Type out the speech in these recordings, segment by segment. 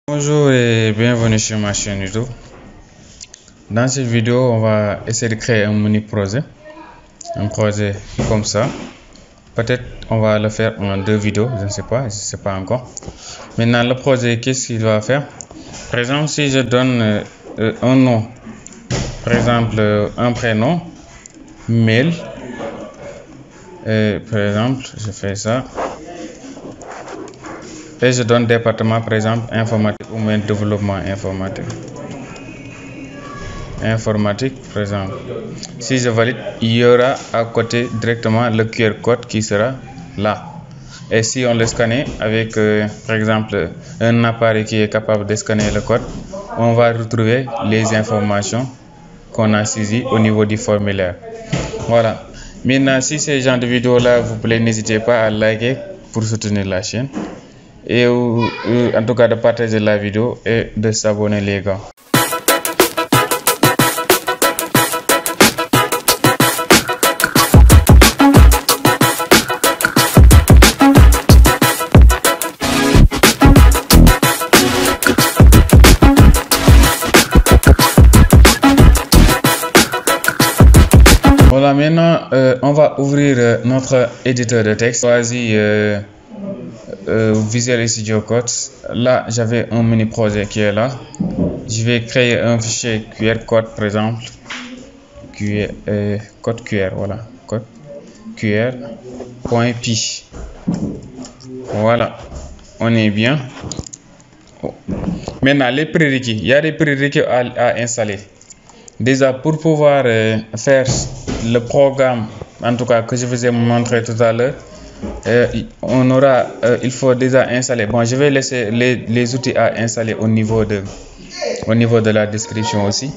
Bonjour et bienvenue sur ma chaîne YouTube. Dans cette vidéo, on va essayer de créer un mini projet. Un projet comme ça. Peut-être on va le faire en 2 vidéos, je ne sais pas encore. Maintenant, le projet, qu'est-ce qu'il va faire? Par exemple, si je donne un nom, par exemple un prénom, mail, et par exemple, je fais ça. Et je donne département, par exemple, informatique ou même développement informatique. Informatique, par exemple. Si je valide, il y aura à côté directement le QR code qui sera là. Et si on le scanne avec, par exemple, un appareil qui est capable de scanner le code, on va retrouver les informations qu'on a saisies au niveau du formulaire. Voilà. Maintenant, si ce genre de vidéo-là vous plaît, n'hésitez pas à liker pour soutenir la chaîne. Et en tout cas de partager la vidéo et de s'abonner les gars. Voilà, maintenant on va ouvrir notre éditeur de texte. Choisis Visual Studio Code. Là, j'avais un mini projet qui est là. Je vais créer un fichier QR code, par exemple. Code QR, voilà. Code QR.py. Voilà, on est bien. Maintenant, les prérequis. Il y a des prérequis à installer. Déjà, pour pouvoir faire le programme, en tout cas que je vous ai montré tout à l'heure, il faut déjà installer. Bon, je vais laisser les outils à installer au niveau de la description aussi.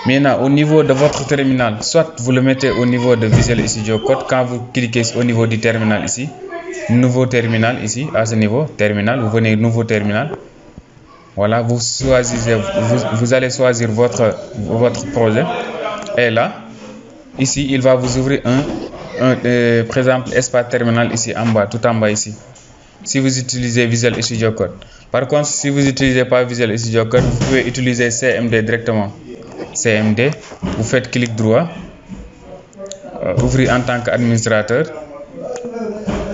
Maintenant, au niveau de votre terminal, soit vous le mettez au niveau de Visual Studio Code. Quand vous cliquez au niveau du terminal ici, nouveau terminal ici, à ce niveau, terminal, vous venez nouveau terminal. Voilà, vous choisissez, vous allez choisir votre projet. Et là, ici, il va vous ouvrir par exemple, espace terminal ici en bas, tout en bas ici. Si vous utilisez Visual Studio Code. Par contre, si vous n'utilisez pas Visual Studio Code, vous pouvez utiliser CMD directement. CMD, vous faites clic droit, ouvrir en tant qu'administrateur.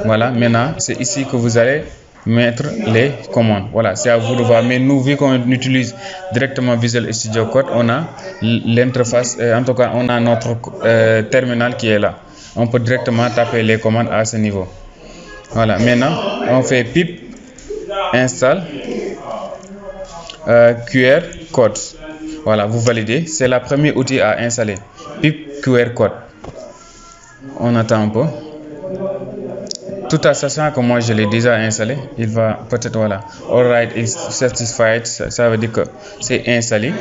Voilà, maintenant, c'est ici que vous allez mettre les commandes. Voilà, c'est à vous de voir. Mais nous, vu qu'on utilise directement Visual Studio Code, on a l'interface, en tout cas, on a notre terminal qui est là. On peut directement taper les commandes à ce niveau. Voilà, maintenant, on fait pip install QR code. Voilà, vous validez. C'est le premier outil à installer. Pip QR code. On attend un peu. Tout en sachant que moi je l'ai déjà installé, il va peut-être, voilà, alright is satisfied, ça veut dire que c'est installé.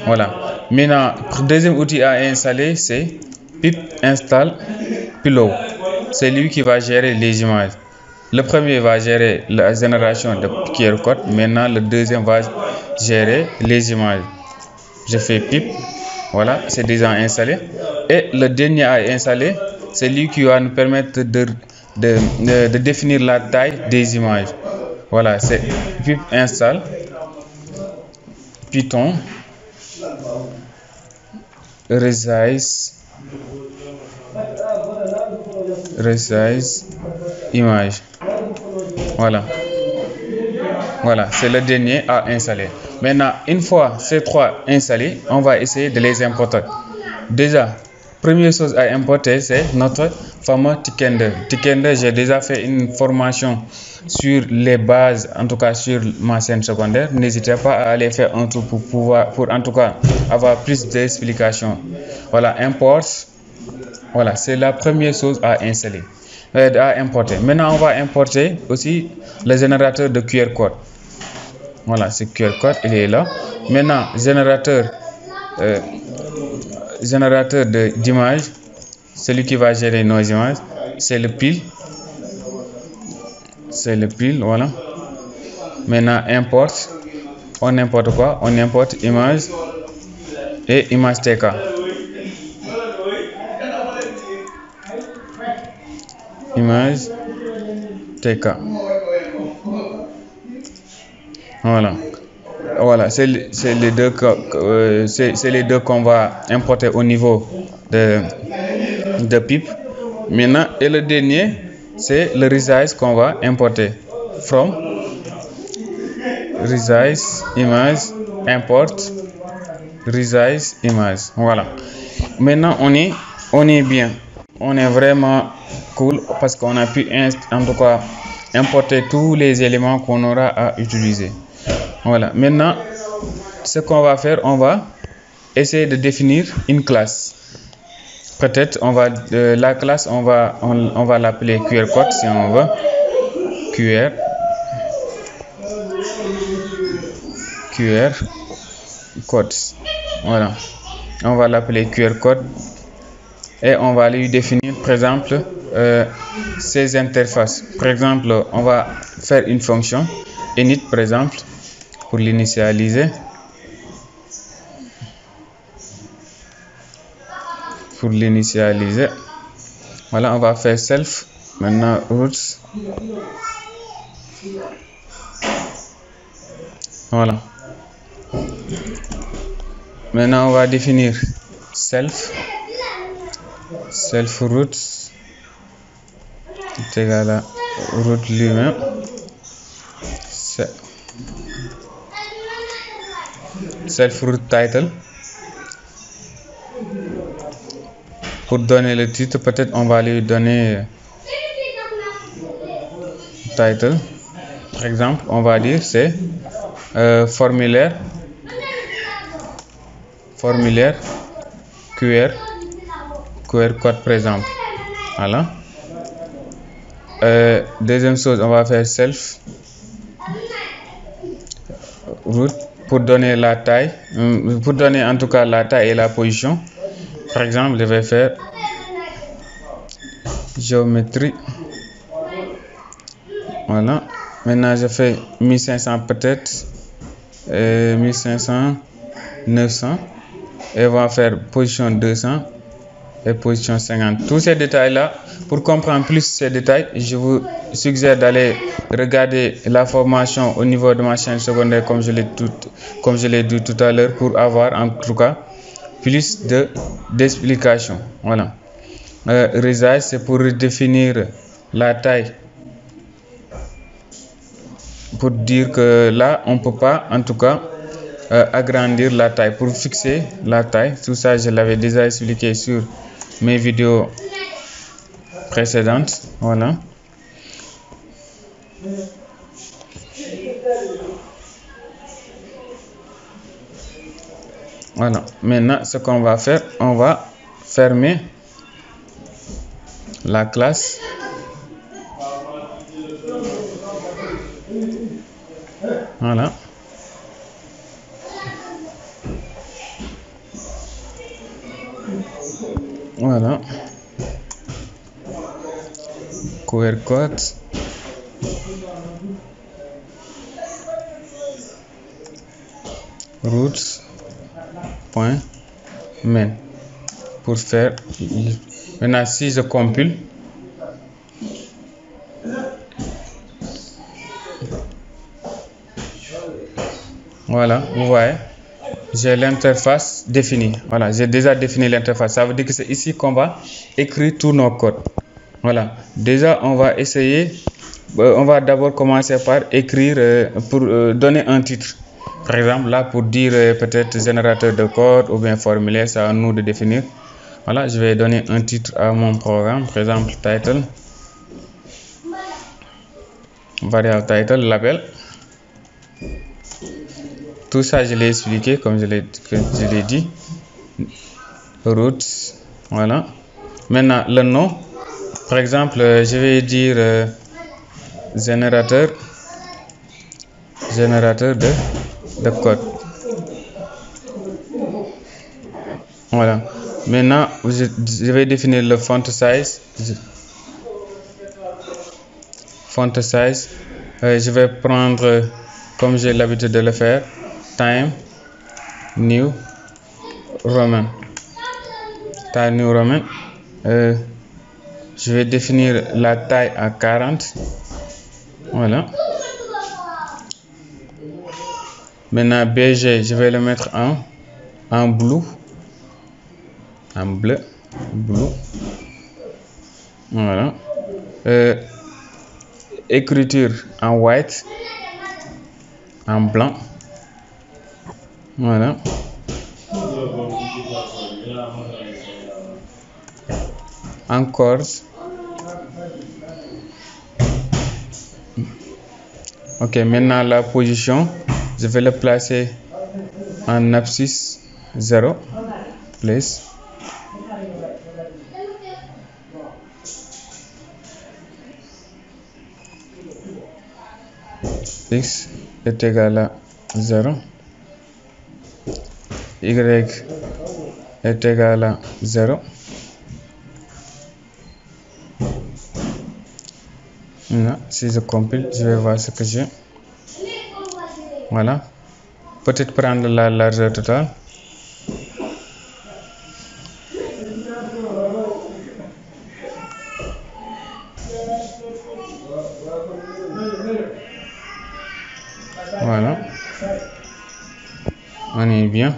Voilà. Maintenant, le deuxième outil à installer, c'est pip install pillow. C'est lui qui va gérer les images. Le premier va gérer la génération de QR code. Maintenant, le deuxième va gérer les images. Je fais pip. Voilà, c'est déjà installé. Et le dernier à installer, c'est lui qui va nous permettre de définir la taille des images. Voilà, c'est pip install Python resize image. Voilà, c'est le dernier à installer. Maintenant, une fois ces trois installés, on va essayer de les importer. Déjà, première chose à importer, c'est notre fameux Tkinter. Tkinter, j'ai déjà fait une formation sur les bases, en tout cas sur ma chaîne secondaire. N'hésitez pas à aller faire un tour pour en tout cas avoir plus d'explications. Voilà, import. Voilà, c'est la première chose à installer, à importer. Maintenant, on va importer aussi le générateur de QR code. Voilà, ce QR code, il est là. Maintenant, générateur d'images, celui qui va gérer nos images, c'est le pile. Voilà. Maintenant, import. On importe quoi? On importe image et image TK. Image TK. Voilà, c'est les deux qu'on va importer au niveau de pip. Maintenant, et le dernier, c'est le resize qu'on va importer. From resize image import resize image. Voilà. Maintenant, on est bien. On est vraiment cool parce qu'on a pu en tout cas importer tous les éléments qu'on aura à utiliser. Voilà. Maintenant, ce qu'on va faire, on va essayer de définir une classe. Peut-être on va la classe, on va l'appeler QR code si on veut. QR code. Voilà. On va l'appeler QR code et on va lui définir par exemple ses interfaces. Par exemple, on va faire une fonction init par exemple pour l'initialiser. Voilà, on va faire self. Maintenant roots. Voilà. Maintenant on va définir self roots est égal à root lui-même. Self root title. Pour donner le titre, peut-être on va lui donner title. Par exemple, on va dire c'est formulaire QR code par exemple. Voilà. Deuxième chose, on va faire self root pour donner la taille, pour donner en tout cas la taille et la position. Par exemple, je vais faire géométrie. Voilà. Maintenant, je fais 1500 peut-être, 1500, 900. Et on va faire position 200 et position 50. Tous ces détails-là, pour comprendre plus ces détails, je vous suggère d'aller regarder la formation au niveau de ma chaîne secondaire, comme je l'ai dit tout à l'heure, pour avoir en tout cas plus d'explications. Voilà. Resize, c'est pour définir la taille. Pour dire que là, on ne peut pas, en tout cas, agrandir la taille. Pour fixer la taille, tout ça, je l'avais déjà expliqué sur mes vidéos précédentes. Voilà. Voilà. Maintenant, ce qu'on va faire, on va fermer la classe. Voilà. Voilà. QR code. Roots.main pour faire. Maintenant, si je compile, voilà, vous voyez, j'ai l'interface définie. Voilà, j'ai déjà défini l'interface. Ça veut dire que c'est ici qu'on va écrire tous nos codes. Voilà, déjà on va essayer, on va d'abord commencer par écrire pour donner un titre. Par exemple, là pour dire peut-être générateur de code ou bien formulaire, c'est à nous de définir. Voilà, je vais donner un titre à mon programme, par exemple title, variable title, label. Tout ça, je l'ai expliqué comme je l'ai dit. Roots, voilà. Maintenant, le nom, par exemple, je vais dire générateur de code. Voilà. Maintenant, je vais définir le font size. Je vais prendre, comme j'ai l'habitude de le faire, Time New Roman. Je vais définir la taille à 40. Voilà. Maintenant, BG, je vais le mettre en bleu. En bleu. Voilà. Écriture en white. En blanc. Voilà. Encore. Ok, maintenant la position, je vais le placer en abscisse 0. Place. X est égal à 0. Y est égal à 0. Maintenant, si je compile, je vais voir ce que j'ai. Voilà. Peut-être prendre la largeur totale. Voilà. On est bien.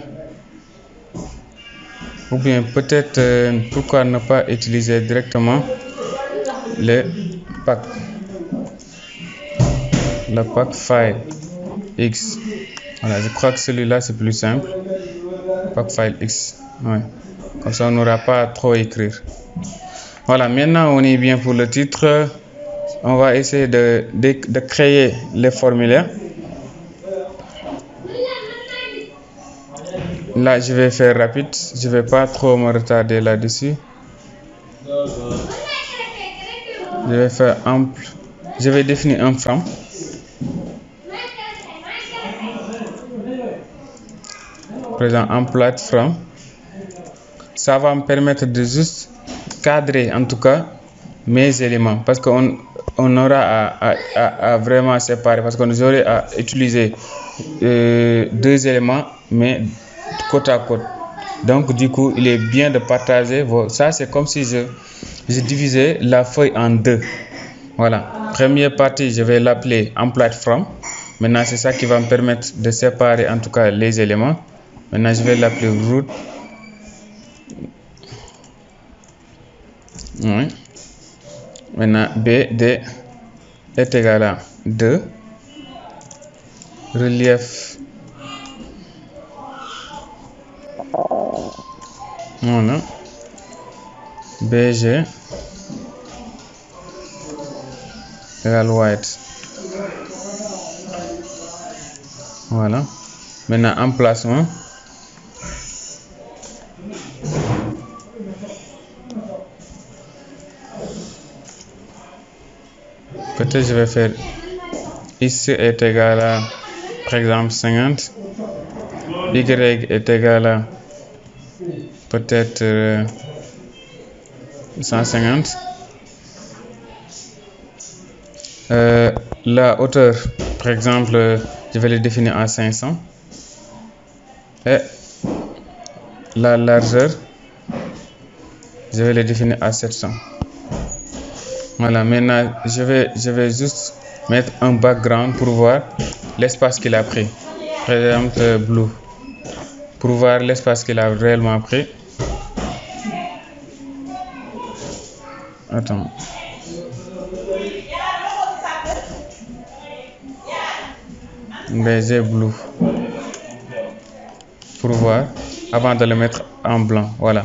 Ou bien peut-être pourquoi ne pas utiliser directement le pack. Le pack file X. Voilà, je crois que celui-là c'est plus simple. Pack file X. Ouais. Comme ça on n'aura pas à trop écrire. Voilà, maintenant on est bien pour le titre. On va essayer de créer les formulaires. Là, je vais faire rapide. Je vais pas trop me retarder là-dessus. Je vais faire ample. Je vais définir un from. Par exemple, employed from. Ça va me permettre de juste cadrer en tout cas mes éléments parce qu'on aura à vraiment séparer parce qu'on aurait à utiliser 2 éléments mais côte à côte. Donc du coup il est bien de partager ça c'est comme si je divisais la feuille en 2. Voilà, première partie je vais l'appeler employed from. Maintenant c'est ça qui va me permettre de séparer en tout cas les éléments. Maintenant je vais l'appeler root. Oui. Maintenant BD est égal à 2. Relief. Voilà. BG égale white. Voilà. Maintenant emplacement. Peut-être je vais faire ici est égal à par exemple 50. Y est égal à peut-être 150. La hauteur, par exemple, je vais le définir à 500. Et la largeur, je vais le définir à 700. Voilà, maintenant je vais juste mettre un background pour voir l'espace qu'il a pris. Par exemple, blue. Pour voir l'espace qu'il a réellement pris. Attends. BG blue. Pour voir avant de le mettre en blanc. Voilà.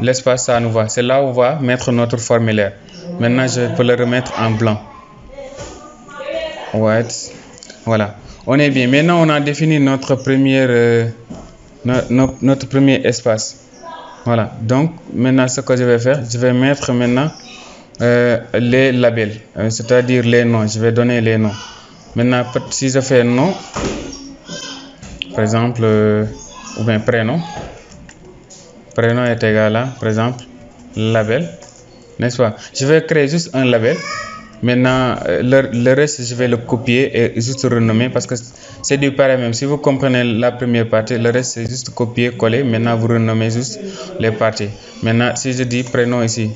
L'espace ça nous va. C'est là où on va mettre notre formulaire. Maintenant je peux le remettre en blanc. White. Voilà. On est bien. Maintenant on a défini notre première notre premier espace. Voilà. Donc maintenant ce que je vais faire, je vais mettre maintenant les labels, c'est-à-dire les noms. Je vais donner les noms. Maintenant si je fais nom, par exemple, ou bien prénom. Prénom est égal à, par exemple, label, n'est-ce pas? Je vais créer juste un label. Maintenant, le reste, je vais le copier et juste renommer parce que c'est du pareil même. Si vous comprenez la première partie, le reste, c'est juste copier-coller. Maintenant, vous renommez juste les parties. Maintenant, si je dis prénom ici,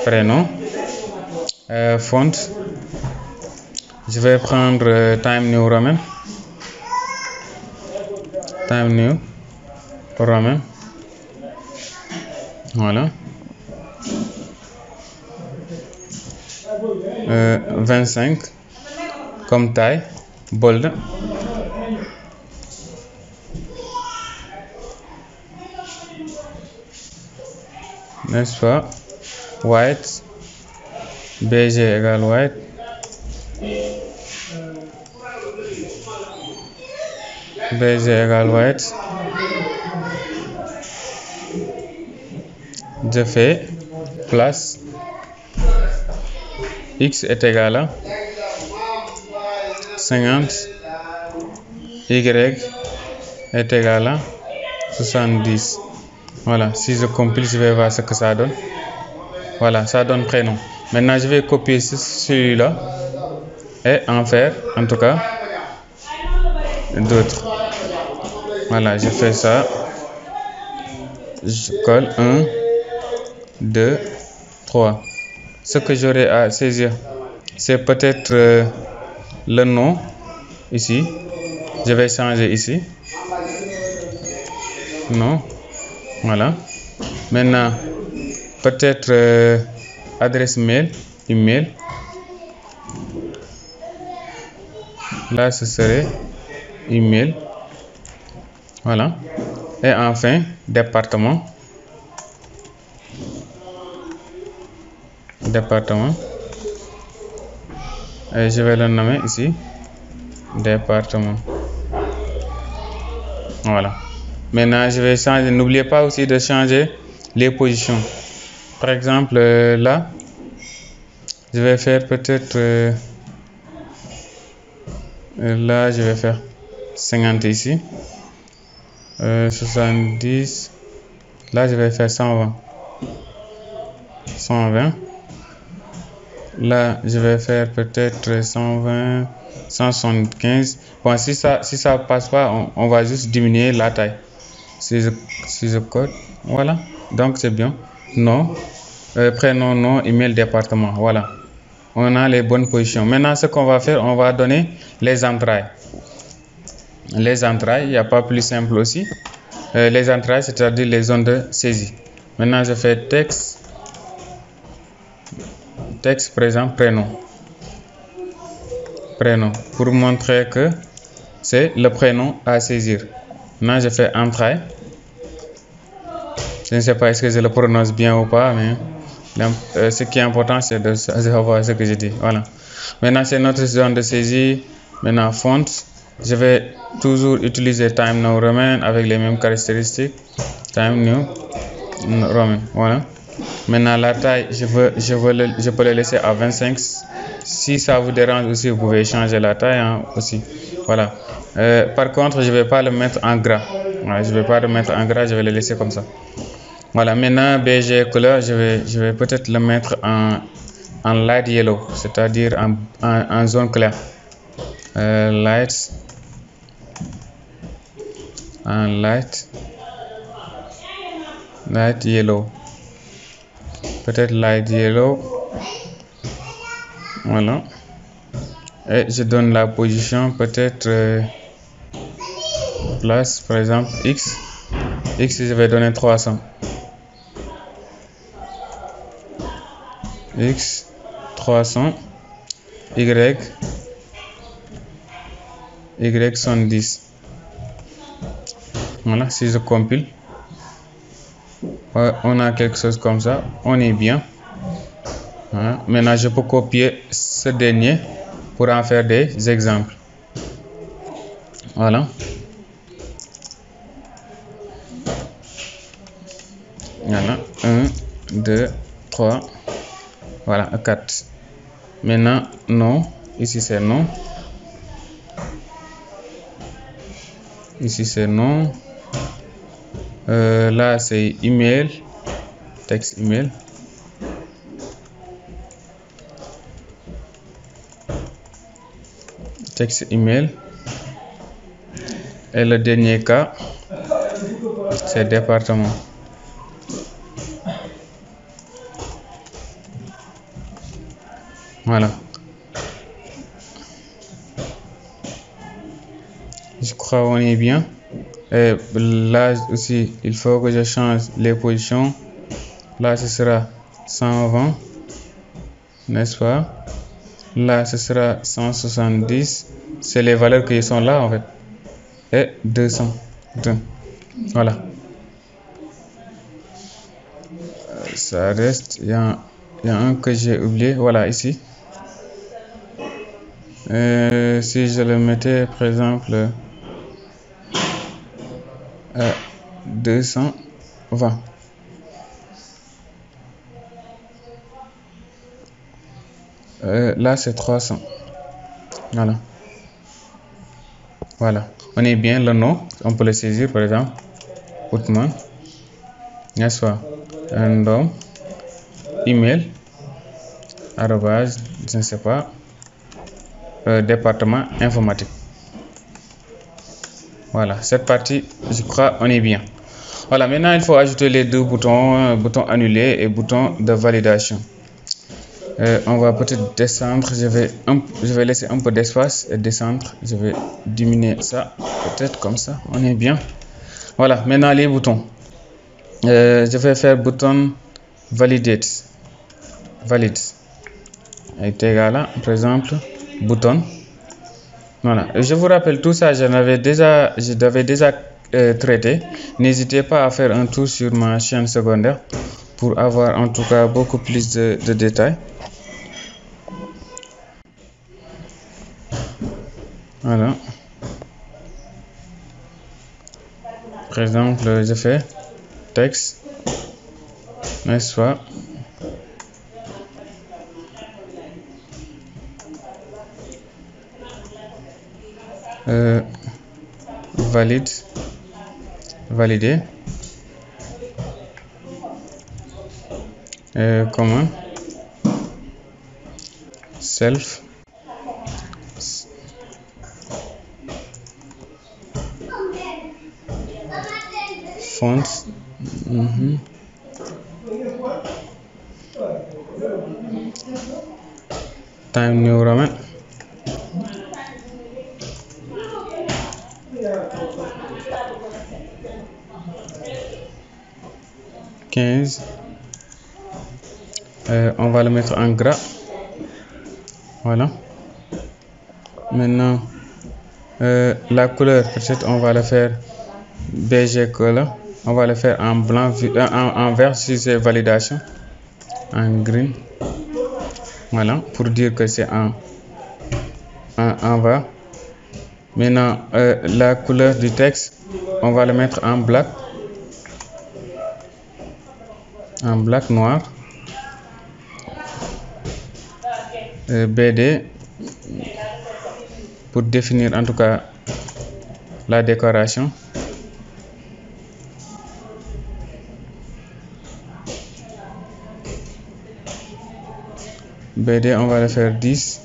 prénom, font, Je vais prendre Time New Roman. Time New Roman. Voilà. 25 comme taille, bold. N'est-ce pas? White, BG égale white. BG égale white. Je fais place. X est égal à 50. Y est égal à 70. Voilà, si je compile, je vais voir ce que ça donne. Voilà, ça donne prénom. Maintenant, je vais copier celui-là et en faire, en tout cas, d'autres. Voilà, je fais ça. Je colle 1, 2, 3. Ce que j'aurai à saisir, c'est peut-être le nom ici. Je vais changer ici. Non. Voilà. Maintenant, peut-être adresse mail, email. Là, ce serait email. Voilà. Et enfin, département. Département. Et je vais le nommer ici. Département. Voilà. Maintenant, je vais changer. N'oubliez pas aussi de changer les positions. Par exemple, là, je vais faire peut-être... là, je vais faire 50 ici. 70. Là, je vais faire 120. 120. Là, je vais faire peut-être 120, 175. Bon, si ça passe pas, on va juste diminuer la taille. Si je code, voilà. Donc, c'est bien. Nom, prénom, nom, email, département. Voilà. On a les bonnes positions. Maintenant, ce qu'on va faire, on va donner les entrailles. Les entrailles, il n'y a pas plus simple aussi. Les entrailles, c'est-à-dire les zones de saisie. Maintenant, je fais texte. Texte, par exemple, prénom. Prénom. Pour montrer que c'est le prénom à saisir. Maintenant, je fais entraille. Je ne sais pas est-ce que je le prononce bien ou pas, mais ce qui est important, c'est de savoir ce que je dis. Voilà. Maintenant, c'est notre zone de saisie. Maintenant, font. Je vais toujours utiliser Time New Roman avec les mêmes caractéristiques. Time New Roman. Voilà. Maintenant, la taille, je peux le laisser à 25. Si ça vous dérange aussi, vous pouvez changer la taille aussi. Voilà. Par contre, je ne vais pas le mettre en gras. Voilà, je ne vais pas le mettre en gras, je vais le laisser comme ça. Voilà. Maintenant, BG couleur, je vais peut-être le mettre en light yellow, c'est-à-dire en zone claire. Light yellow. Peut-être light yellow. Voilà. Et je donne la position, peut-être place, par exemple, X. X, je vais donner 300. X, 300. Y, 110. Voilà, si je compile, on a quelque chose comme ça. On est bien. Voilà. Maintenant, je peux copier ce dernier pour en faire des exemples. Voilà. Voilà. 1, 2, 3. Voilà, 4. Maintenant, non. Ici, c'est non. Ici, c'est non. Là, c'est email. Texte email. Texte email. Et le dernier cas, c'est département. Voilà. Je crois qu'on est bien. Et là aussi, il faut que je change les positions. Là, ce sera 120, n'est-ce pas? Là, ce sera 170. C'est les valeurs qui sont là, en fait. Et 202. Voilà. Ça reste. Il y a un que j'ai oublié. Voilà, ici. Si je le mettais, par exemple, à 220. Là, c'est 300. Voilà. Voilà. On est bien. Le nom, on peut le saisir, par exemple. Outman. N'est-ce pas? Un nom. Email. Arrobase. Je ne sais pas. Département informatique. Voilà. Cette partie, je crois, on est bien. Voilà. Maintenant, il faut ajouter les deux boutons. Bouton annuler et bouton de validation. On va peut-être descendre. Je vais laisser un peu d'espace et descendre. Je vais diminuer ça. Peut-être comme ça. On est bien. Voilà. Maintenant, les boutons. Je vais faire bouton validate. Valide. Est égal à, par exemple, bouton. Voilà. Je vous rappelle tout ça. Je l'avais déjà traité. N'hésitez pas à faire un tour sur ma chaîne secondaire pour avoir en tout cas beaucoup plus de détails. Voilà. Par exemple, je fais texte, n'est-ce pas? Valider. Comment? Self. Fonts. Time New Roman. On va le mettre en gras. Voilà. Maintenant, la couleur, peut-être on va le faire beige color. On va le faire en blanc, en vert si c'est validation. En green. Voilà, pour dire que c'est en vert. Maintenant, la couleur du texte, on va le mettre en black. En black noir. BD. Pour définir en tout cas la décoration. BD, on va le faire 10.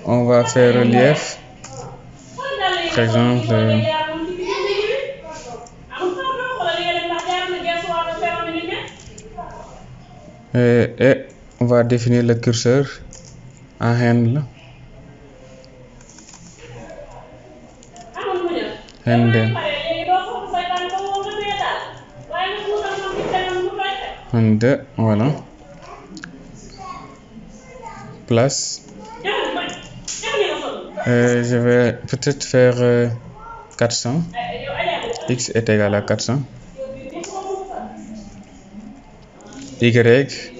On va faire relief. Par exemple, et on va définir le curseur en handle. Handle, voilà. Place. Je vais peut-être faire 400. X est égal à 400. Y,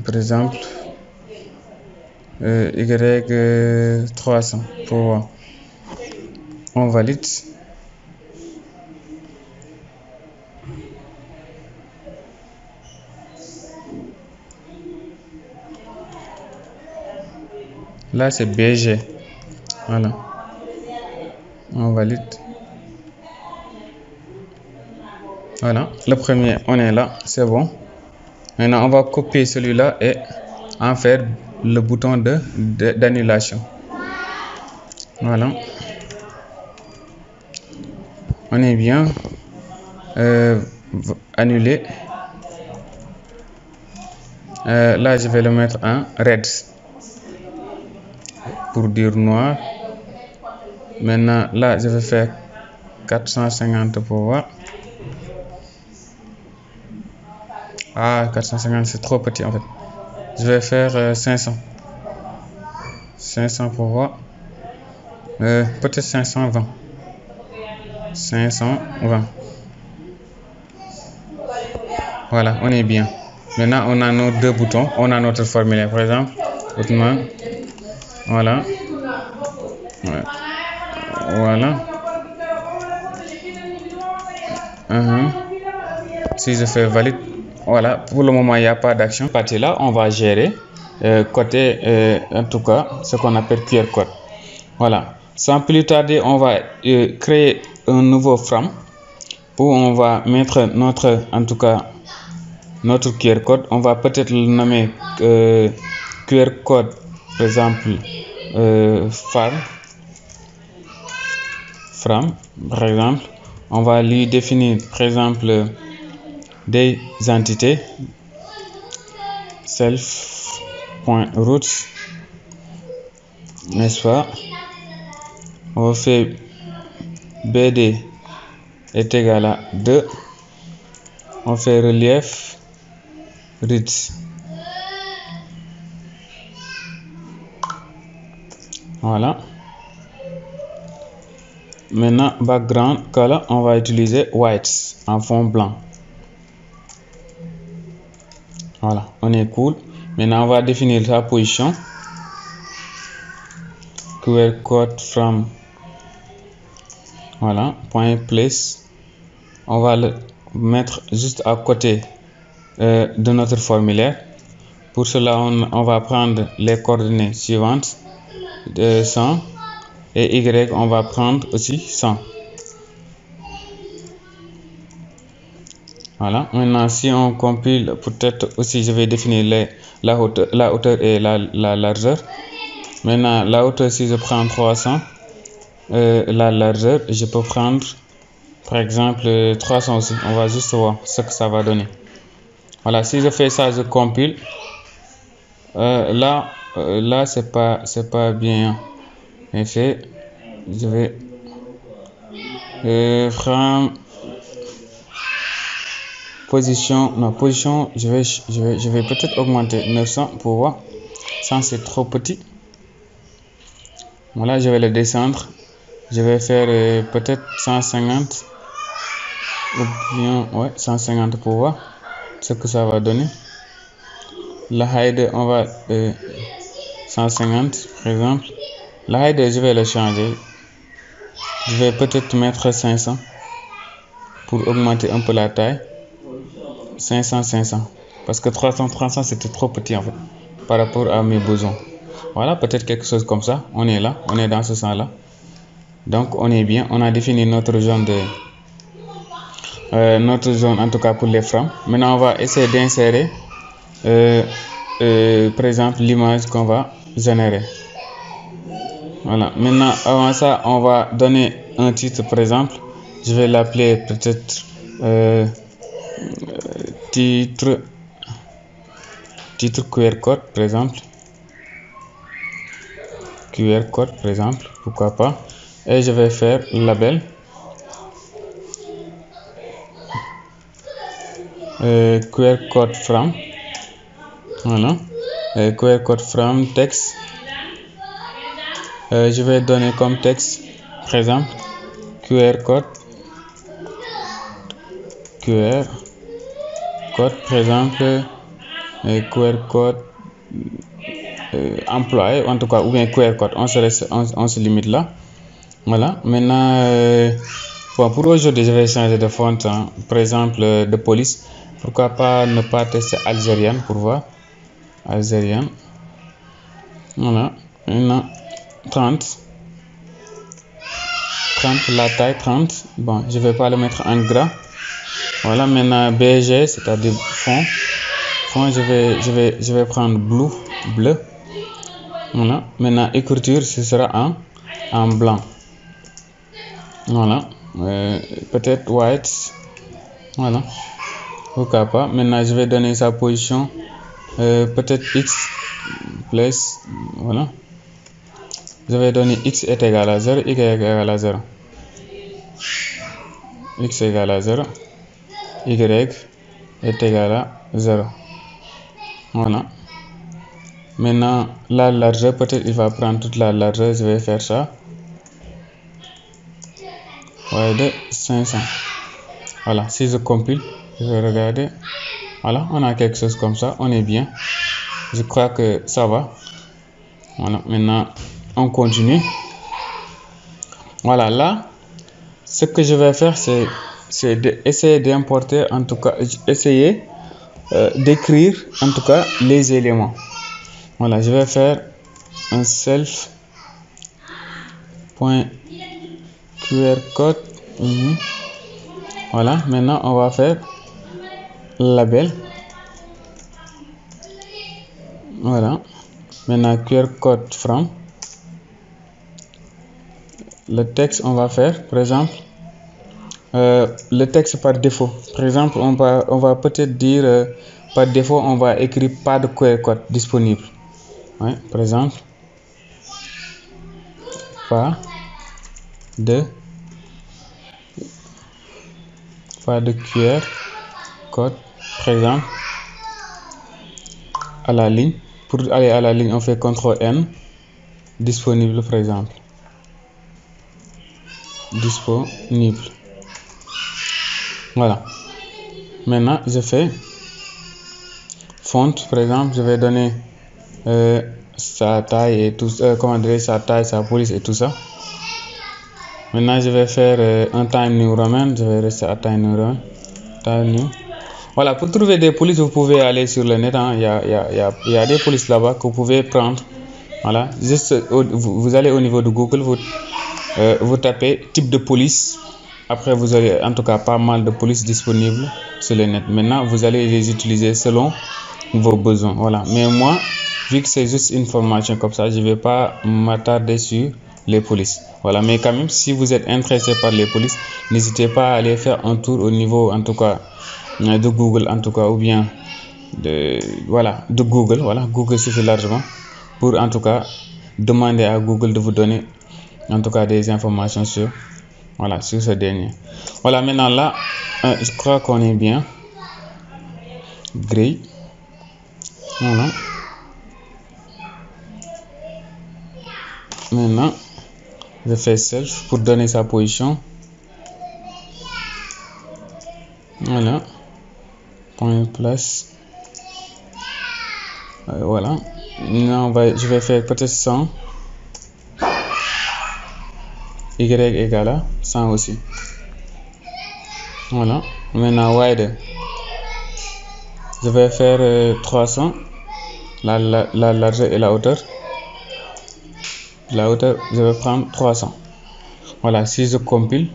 par exemple, Y 300 pour voir. On valide. Là, c'est BG. Voilà. On valide. Voilà. Le premier, on est là. C'est bon. Maintenant, on va copier celui-là et en faire le bouton d'annulation. Voilà. On est bien. Annuler. Là, je vais le mettre en red pour dire noir. Maintenant, là, je vais faire 450 pour voir. Ah, 450, c'est trop petit en fait. Je vais faire 500. 500 pour voir. Peut-être 520. 520. Voilà, on est bien. Maintenant, on a nos deux boutons. On a notre formulaire, par exemple. Voilà. Voilà. Si je fais valide, voilà, pour le moment il n'y a pas d'action. Partie là, on va gérer côté en tout cas ce qu'on appelle QR code. Voilà, sans plus tarder, on va créer un nouveau frame où on va mettre notre QR code. On va peut-être le nommer QR code, par exemple frame, par exemple. On va lui définir par exemple des entités self.routes, n'est-ce pas? On fait BD est égal à 2. On fait relief routes. Voilà. Maintenant, background color, on va utiliser white en fond blanc. Voilà, on est cool. Maintenant, on va définir sa position. QR code from, voilà, point place. On va le mettre juste à côté de notre formulaire. Pour cela, on va prendre les coordonnées suivantes de 100 et Y, on va prendre aussi 100. Voilà, maintenant si on compile, peut-être aussi je vais définir la hauteur et la largeur. Maintenant la hauteur, si je prends 300, la largeur je peux prendre par exemple 300 aussi. On va juste voir ce que ça va donner. Voilà, si je fais ça, je compile. Là c'est pas bien fait. Je vais position, je vais peut-être augmenter 900 pour voir. 100 c'est trop petit. Voilà, je vais le descendre. Je vais faire peut-être 150 ou bien 150 pour voir ce que ça va donner. La height, on va 150 par exemple. La height, je vais le changer. Je vais peut-être mettre 500 pour augmenter un peu la taille. 500 parce que 300 c'était trop petit en fait par rapport à mes besoins. Voilà, peut-être quelque chose comme ça. On est là, on est dans ce sens là, donc on est bien. On a défini notre zone en tout cas pour les frames. Maintenant on va essayer d'insérer par exemple l'image qu'on va générer. Voilà, maintenant avant ça on va donner un titre. Par exemple je vais l'appeler peut-être titre QR code par exemple. QR code par exemple, pourquoi pas. Et je vais faire label QR code from. Voilà, QR code from texte. Je vais donner comme texte par exemple QR code par exemple QR code employé en tout cas, ou bien QR code. On se limite là. Voilà, maintenant bon, pour aujourd'hui je vais changer de font, hein. Par exemple de police, pourquoi pas ne pas tester algérienne pour voir. Algérienne. Voilà, maintenant 30, la taille 30. Bon, je vais pas le mettre en gras. Voilà, maintenant BG, c'est-à-dire fond, je vais prendre bleu. Voilà, maintenant écriture, ce sera en blanc. Voilà, peut-être white. Voilà, pourquoi pas. Maintenant je vais donner sa position peut-être x plus, voilà, je vais donner x est égal à 0, y est égal à 0, x est égal à 0, y est égal à 0. Voilà. Maintenant, la largeur, peut-être il va prendre toute la largeur, je vais faire ça. Ouais, de 500. Voilà, si je compile, je vais regarder. Voilà, on a quelque chose comme ça, on est bien. Je crois que ça va. Voilà, maintenant, on continue. Voilà, là, ce que je vais faire, c'est essayer d'importer, en tout cas, essayer d'écrire, en tout cas, les éléments. Voilà, je vais faire un self.qrcode. Voilà, maintenant, on va faire label. Voilà, maintenant, qrcode from. Le texte, on va faire, par exemple, le texte par défaut. Par exemple, on va peut-être dire, par défaut, on va écrire pas de QR code disponible. Ouais, par exemple, pas de QR code, par exemple, à la ligne. Pour aller à la ligne, on fait CTRL N, disponible, par exemple. Disponible. Voilà. Maintenant, je fais font, par exemple, je vais donner sa taille et tout, comment dire, sa taille, sa police et tout ça. Maintenant, je vais faire un Time New Roman, je vais rester à Time New Roman. Time New. Voilà, pour trouver des polices, vous pouvez aller sur le net, hein. Il y a des polices là-bas que vous pouvez prendre. Voilà, juste vous allez au niveau de Google, vous tapez type de police. Après, vous aurez en tout cas pas mal de polices disponibles sur le net. Maintenant, vous allez les utiliser selon vos besoins. Voilà, mais moi, vu que c'est juste une formation comme ça, je ne vais pas m'attarder sur les polices. Voilà, mais quand même, si vous êtes intéressé par les polices, n'hésitez pas à aller faire un tour au niveau, en tout cas, de Google, en tout cas, ou bien de Google. Voilà, Google suffit largement pour, en tout cas, demander à Google de vous donner, en tout cas, des informations sur ce dernier. Voilà, maintenant là, je crois qu'on est bien. Gris. Voilà. Maintenant, je fais self pour donner sa position. Voilà. Point place. Voilà. Maintenant, je vais faire peut-être 100. Y égale à 100 aussi. Voilà. Maintenant, wide. Je vais faire 300. La largeur et la hauteur. La hauteur, je vais prendre 300. Voilà, si je compile.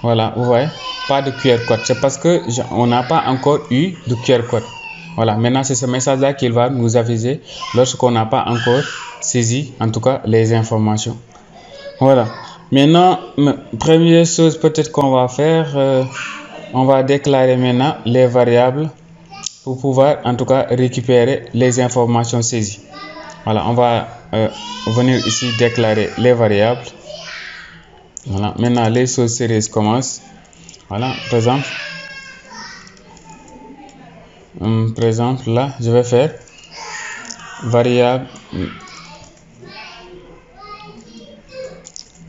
Voilà, vous voyez, pas de QR code. C'est parce que on n'a pas encore eu de QR code. Voilà, maintenant c'est ce message-là qu'il va nous aviser lorsqu'on n'a pas encore saisi, en tout cas, les informations. Voilà. Maintenant, première chose peut-être qu'on va faire, on va déclarer maintenant les variables pour pouvoir, en tout cas, récupérer les informations saisies. Voilà, on va venir ici déclarer les variables. Voilà, maintenant les choses sérieuses commencent. Voilà, par exemple, là, je vais faire variable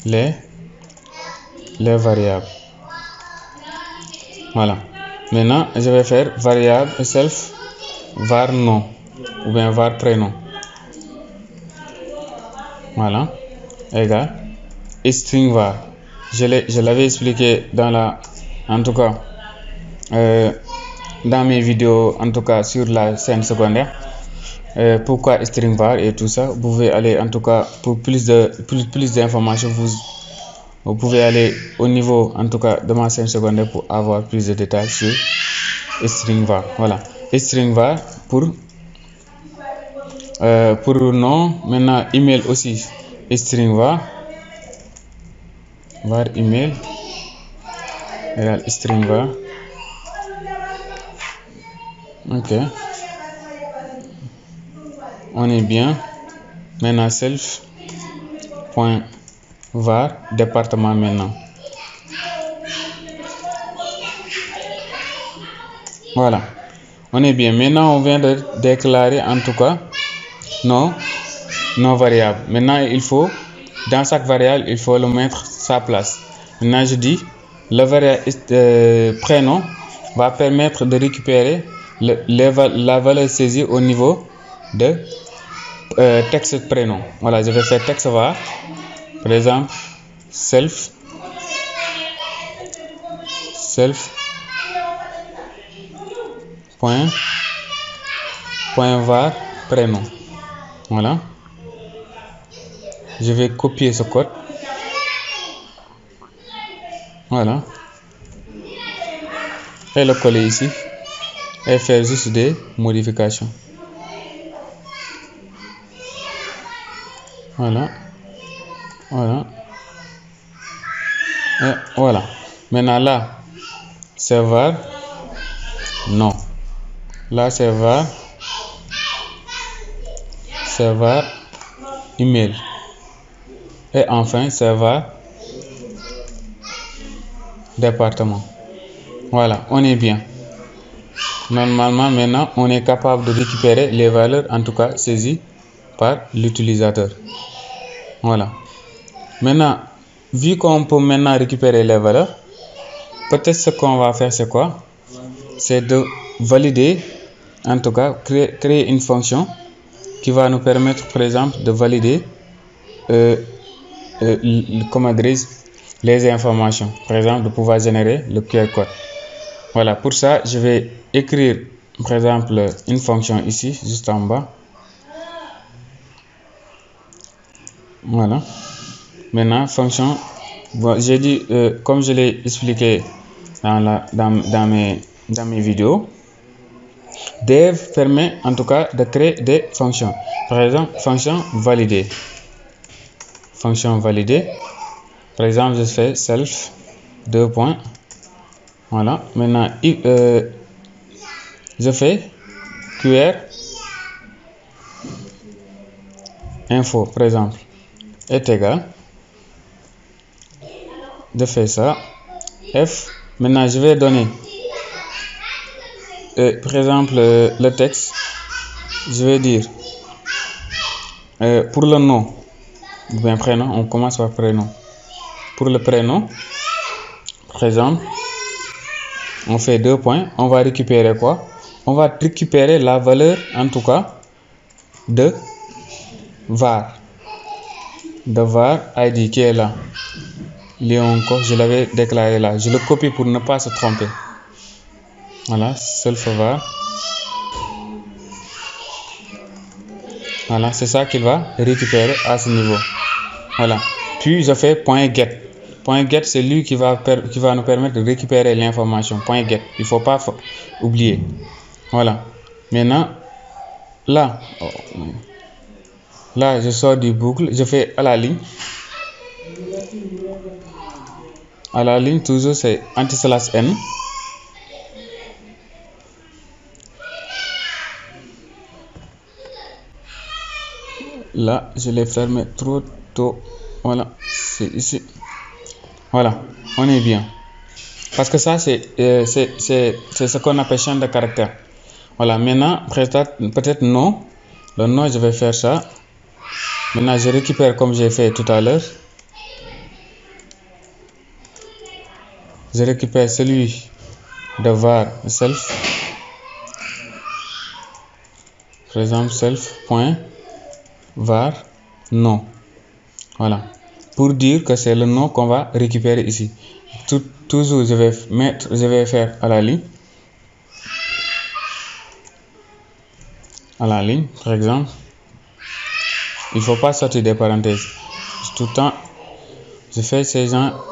les variables. Voilà, maintenant je vais faire variable self var nom ou bien var prénom. Voilà, égal string var. Je l'avais expliqué dans en tout cas, dans mes vidéos, en tout cas sur la scène secondaire. Pourquoi string var et tout ça. Vous pouvez aller, en tout cas, pour plus d'informations, vous pouvez aller au niveau, en tout cas, de ma scène secondaire pour avoir plus de détails sur string var. Voilà, string var pour nom. Maintenant, email aussi, string var email égal string var. Ok. On est bien. Maintenant, self.var département maintenant. Voilà. On est bien. Maintenant, on vient de déclarer en tout cas nos variables. Maintenant, il faut, dans chaque variable, il faut le mettre sa place. Maintenant, je dis, le variable prénom va permettre de récupérer la valeur saisie au niveau de texte prénom. Voilà, je vais faire texte var, par exemple, self point var prénom. Voilà. Je vais copier ce code. Voilà. Et le coller ici. Et faire juste des modifications. Voilà. Voilà. Et voilà. Maintenant là, c'est var. Non. Là, c'est var email. Et enfin, c'est var département. Voilà, on est bien. Normalement, maintenant, on est capable de récupérer les valeurs, en tout cas saisies par l'utilisateur. Voilà. Maintenant, vu qu'on peut maintenant récupérer les valeurs, peut-être ce qu'on va faire, c'est quoi? C'est de valider, en tout cas, créer une fonction qui va nous permettre, par exemple, de valider les informations. Par exemple, de pouvoir générer le QR code. Voilà, pour ça, je vais écrire, par exemple, une fonction ici, juste en bas. Voilà. Maintenant, fonction, bon, j'ai dit, comme je l'ai expliqué dans mes vidéos, dev permet en tout cas de créer des fonctions. Par exemple, fonction validée. Fonction validée. Par exemple, je fais self 2 points. Voilà. Maintenant, je fais QR info, par exemple, est égal. Je fais ça. F. Maintenant, je vais donner, par exemple, le texte. Je vais dire, pour le nom, ou bien prénom, on commence par prénom. Pour le prénom, par exemple, on fait 2 points. On va récupérer quoi? On va récupérer la valeur, en tout cas, de var. De var ID qui est là. Je l'avais déclaré là. Je le copie pour ne pas se tromper. Voilà, self var. Voilà, c'est ça qu'il va récupérer à ce niveau. Voilà. Puis je fais point get. Point get, c'est lui qui va nous permettre de récupérer l'information. Point get. Il ne faut pas oublier. Voilà. Maintenant, là, je sors du boucle. Je fais à la ligne. À la ligne, toujours, c'est anti/n. Là, je l'ai fermé trop tôt. Voilà, c'est ici. Voilà, on est bien. Parce que ça, c'est ce qu'on appelle champ de caractère. Voilà, maintenant, peut-être non. Le nom, je vais faire ça. Maintenant, je récupère comme j'ai fait tout à l'heure. Je récupère celui de var self. Par exemple, self.var nom. Voilà. Pour dire que c'est le nom qu'on va récupérer ici. Toujours, je vais faire à la ligne. À la ligne, par exemple. Il ne faut pas sortir des parenthèses. Tout le temps, je fais ces genres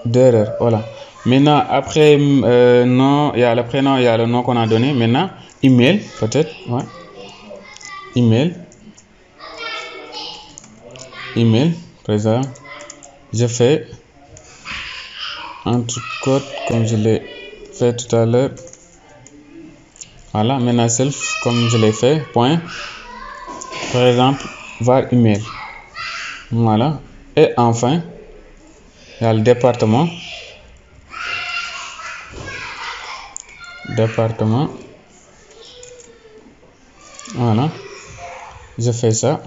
d'erreurs. Voilà. Maintenant, après nom, il y a le prénom, il y a le nom qu'on a donné. Maintenant, email, peut-être. Ouais. Email, par exemple. Je fais entre code comme je l'ai fait tout à l'heure. Voilà, maintenant self, comme je l'ai fait, point, par exemple, var email. Voilà. Et enfin, il y a le département. Voilà. Je fais ça.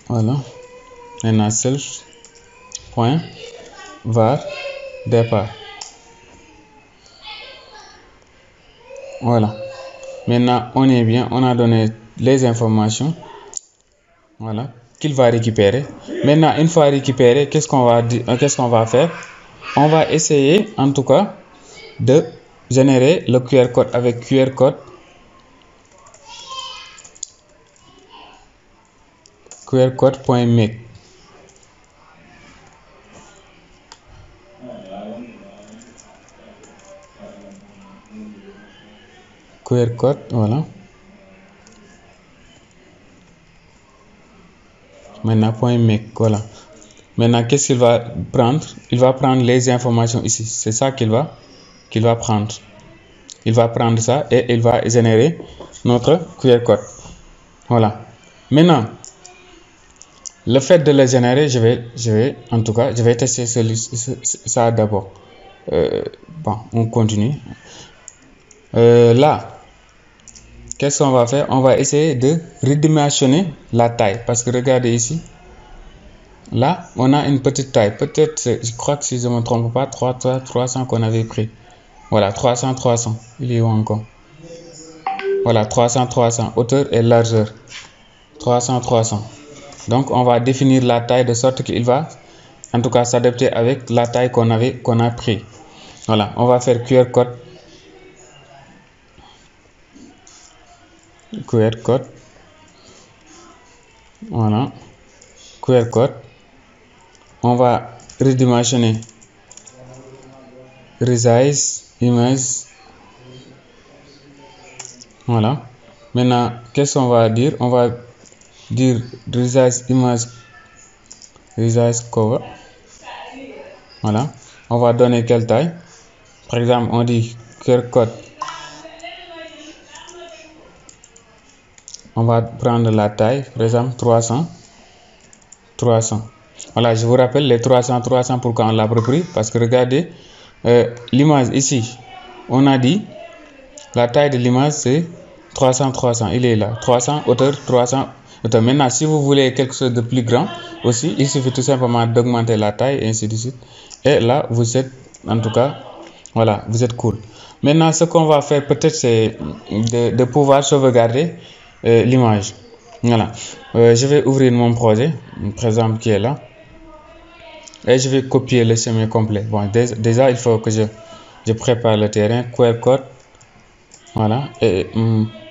Voilà. Maintenant self, point, var, départ. Voilà. Maintenant, on est bien, on a donné les informations. Voilà. Qu'il va récupérer. Maintenant, une fois récupéré, qu'est-ce qu'on va faire? On va essayer, en tout cas, de générer le QR code avec QR code.make. QR code, voilà. Maintenant, .make, voilà. Maintenant, qu'est-ce qu'il va prendre? Il va prendre les informations ici. C'est ça qu'il va prendre. Il va prendre ça et il va générer notre QR code. Voilà. Maintenant, le fait de le générer, je vais tester ça d'abord. Bon, on continue. Là, qu'est-ce qu'on va faire? On va essayer de redimensionner la taille. Parce que regardez ici. Là, on a une petite taille. Peut-être, je crois que si je ne me trompe pas, 300 qu'on avait pris. Voilà, 300. Il est où encore? Voilà, 300. Hauteur et largeur. 300. Donc, on va définir la taille de sorte qu'il va, en tout cas, s'adapter avec la taille qu'on a pris. Voilà, on va faire QR code. Voilà. QR code. On va redimensionner. Resize image. Voilà. Maintenant, qu'est-ce qu'on va dire? On va dire resize image, resize cover. Voilà. On va donner quelle taille? Par exemple, on dit QR code. On va prendre la taille, par exemple 300. Voilà, je vous rappelle les 300, pourquoi on l'approprie? Parce que regardez, l'image ici, on a dit la taille de l'image c'est 300. Il est là, 300, hauteur 300. Maintenant, si vous voulez quelque chose de plus grand aussi, il suffit tout simplement d'augmenter la taille et ainsi de suite. Et là, vous êtes, en tout cas, voilà, vous êtes cool. Maintenant, ce qu'on va faire peut-être, c'est de pouvoir sauvegarder l'image. Voilà. Je vais ouvrir mon projet, par exemple, qui est là. Et je vais copier le chemin complet. Bon, déjà, il faut que je prépare le terrain. QR code. Voilà. Et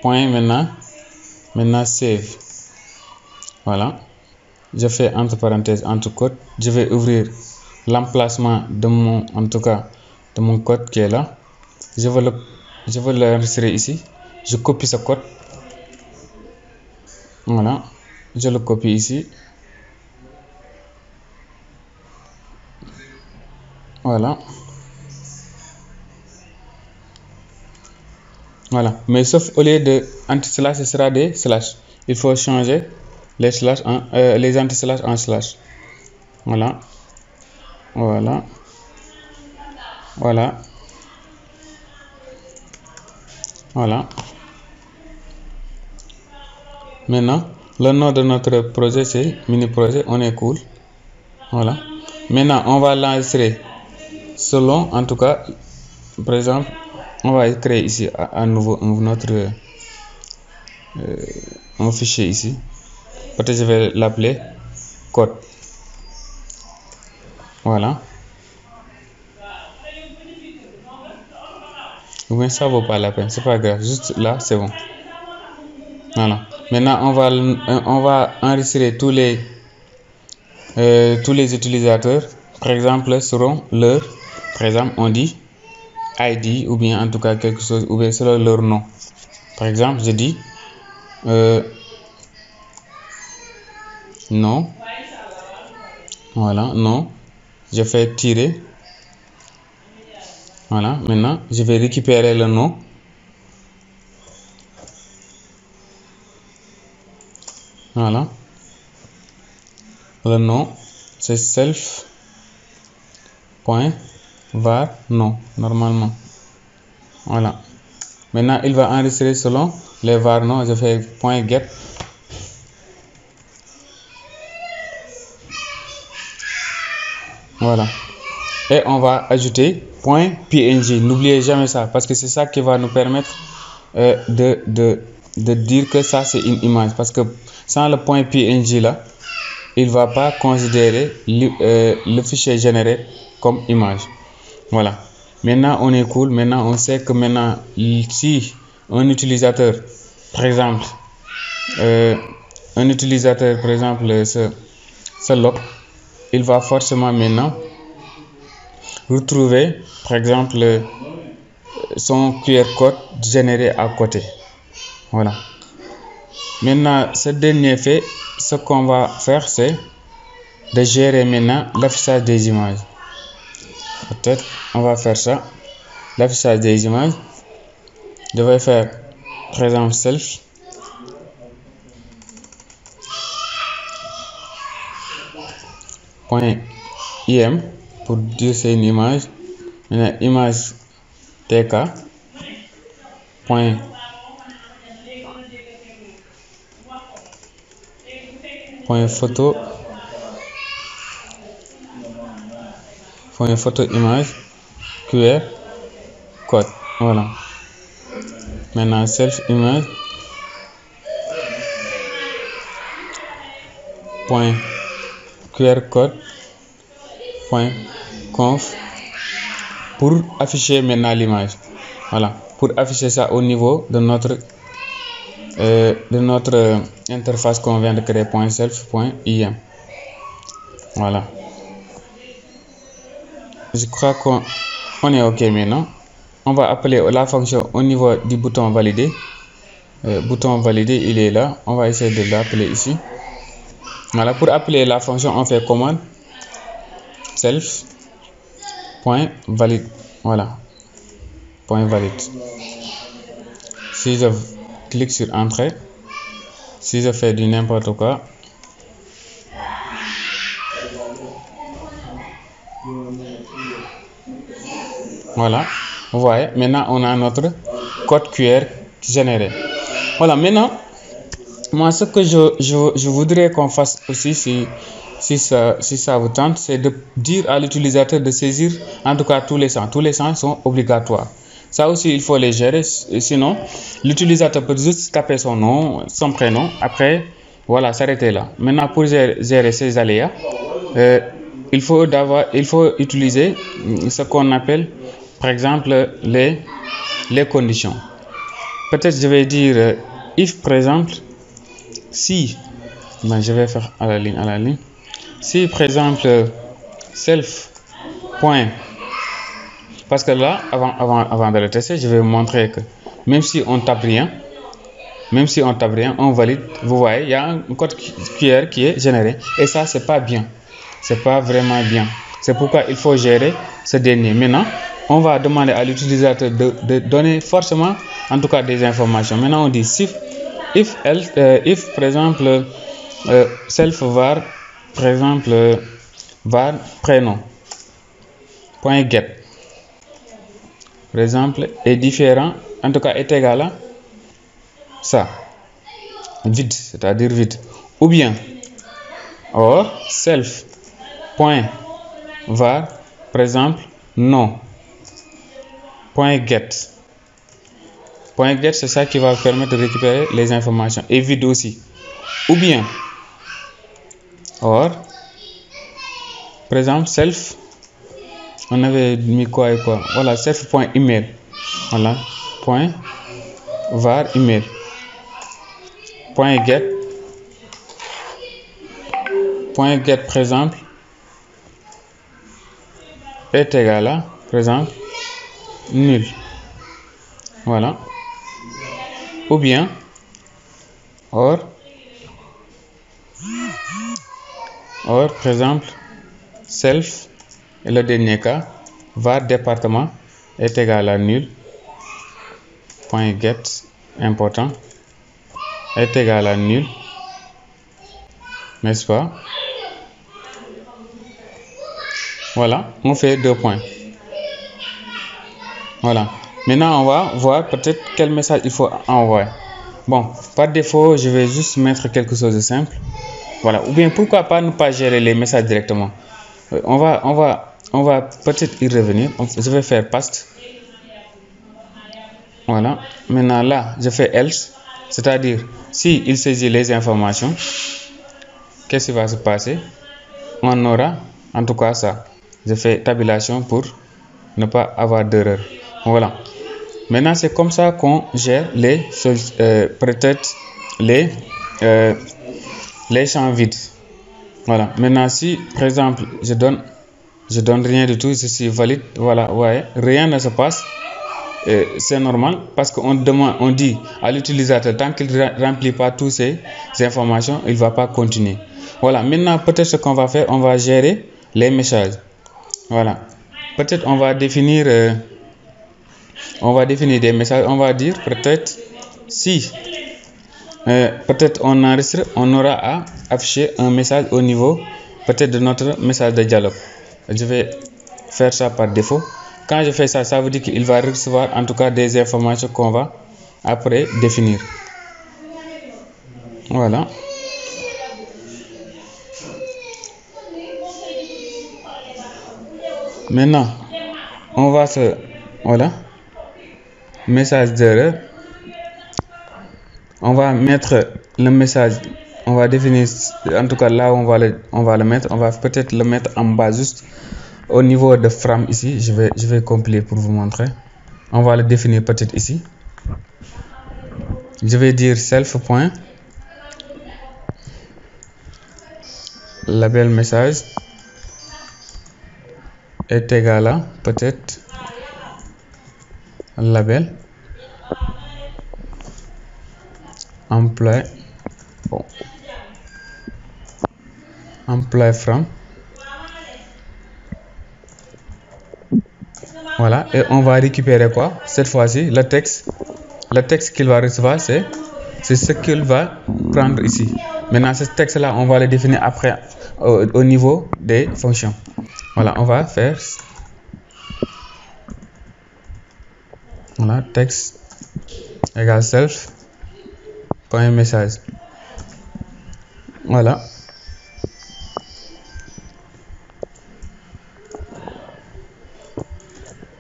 point maintenant save. Voilà. Je fais entre parenthèses, entre code. Je vais ouvrir l'emplacement de mon, en tout cas, de mon code qui est là. Je vais l'enregistrer ici. Je copie ce code. Voilà. Je le copie ici. Voilà. Mais sauf au lieu de anti-slash, ce sera des slash. Il faut changer les slash les anti-slash en slash. Voilà. Maintenant, le nom de notre projet c'est mini projet. On est cool. Voilà. Maintenant, on va l'enregistrer selon, en tout cas, par exemple, on va créer ici à nouveau un fichier ici. Peut-être je vais l'appeler code. Voilà. Mais ça vaut pas la peine, c'est pas grave. Juste là, c'est bon. Voilà. Maintenant, on va enregistrer tous les utilisateurs. Par exemple, seront leur, par exemple, on dit ID ou bien en tout cas quelque chose ou bien selon leur nom. Par exemple, je dis non. Voilà, non. je fais tirer. Voilà, maintenant je vais récupérer le nom. Voilà, le nom c'est self.var nom normalement. Voilà, maintenant il va enregistrer selon les var nom. Je fais .get. Voilà, et on va ajouter .png. N'oubliez jamais ça parce que c'est ça qui va nous permettre de dire que ça c'est une image, parce que sans le .png là, il va pas considérer le fichier généré comme image. Voilà, maintenant on est cool. Maintenant on sait que maintenant si un utilisateur par exemple se log, il va forcément maintenant retrouver par exemple son QR code généré à côté. Voilà, maintenant ce dernier fait, ce qu'on va faire c'est de gérer maintenant l'affichage des images. Peut-être on va faire ça, l'affichage des images. Je vais faire par exemple self .im pour dire c'est une image. Maintenant image tk photo image QR code. Voilà, maintenant self image .QR code .conf pour afficher maintenant l'image. Voilà, pour afficher ça au niveau de notre interface qu'on vient de créer .self.im. Voilà, je crois qu'on est ok. Maintenant on va appeler la fonction au niveau du bouton valider. Bouton valider, il est là, on va essayer de l'appeler ici. Voilà, pour appeler la fonction on fait commande self.valide. Voilà, .valide. Si je clique sur entrée, si je fais du n'importe quoi, voilà, vous voyez, maintenant on a notre code QR généré. Voilà, maintenant moi ce que je voudrais qu'on fasse aussi, si ça vous tente, c'est de dire à l'utilisateur de saisir en tout cas tous les champs sont obligatoires. Ça aussi il faut les gérer, sinon l'utilisateur peut juste taper son nom, son prénom, après voilà, s'arrêter là. Maintenant pour gérer ces aléas, il faut utiliser ce qu'on appelle par exemple les conditions. Peut-être je vais dire if par exemple, si je vais faire à la ligne, si par exemple self point, parce que là avant de le tester, je vais vous montrer que même si on tape rien, on valide. Vous voyez, il y a un code QR qui est généré, et ça c'est pas bien, c'est pas vraiment bien. C'est pourquoi il faut gérer ce dernier. Maintenant on va demander à l'utilisateur de donner forcément en tout cas des informations. Maintenant on dit if par exemple self var par exemple var prénom .get par exemple est différent, en tout cas est égal à ça, vide, c'est-à-dire vide, ou bien or self .var par exemple nom .get c'est ça qui va permettre de récupérer les informations, et vide aussi, ou bien or par exemple self, on avait mis quoi et quoi, voilà, self.email, voilà, .var email, .get par exemple est égal à par exemple nul. Voilà, ou bien or par exemple self Et le dernier cas, var département est égal à nul, point get important est égal à nul, n'est-ce pas? Voilà, on fait 2 points. Voilà. Maintenant, on va voir peut-être quel message il faut envoyer. Bon, par défaut, je vais juste mettre quelque chose de simple. Voilà. Ou bien, pourquoi pas ne pas gérer les messages directement? On va peut-être y revenir. Je vais faire paste. Voilà. Maintenant, là, je fais else. C'est-à-dire, si il saisit les informations, qu'est-ce qui va se passer? On aura, en tout cas, ça. Je fais tabulation pour ne pas avoir d'erreur. Voilà. Maintenant, c'est comme ça qu'on gère les choses, peut-être les champs vides. Voilà. Maintenant, si par exemple je donne rien du tout, je suis valide. Voilà, ouais, rien ne se passe. C'est normal parce qu'on dit à l'utilisateur tant qu'il ne remplit pas toutes ces informations, il ne va pas continuer. Voilà. Maintenant, peut-être ce qu'on va faire, on va gérer les messages. Voilà. Peut-être on va définir des messages. On va dire peut-être si peut-être on enregistre, on aura à afficher un message au niveau peut-être de notre message de dialogue. Je vais faire ça par défaut. Quand je fais ça, ça veut dire qu'il va recevoir en tout cas des informations qu'on va après définir. Voilà. Maintenant, on va voilà, message d'erreur. On va mettre le message, on va définir, en tout cas là on va le mettre, on va peut-être le mettre en bas juste au niveau de from ici. Je vais compiler pour vous montrer. On va le définir peut-être ici. Je vais dire self point label message est égal à peut-être label employé from. Voilà, et on va récupérer quoi? Cette fois-ci, le texte qu'il va recevoir, c'est ce qu'il va prendre ici. Maintenant, ce texte-là, on va le définir après au niveau des fonctions. Voilà, on va faire voilà, texte égale self point message. Voilà.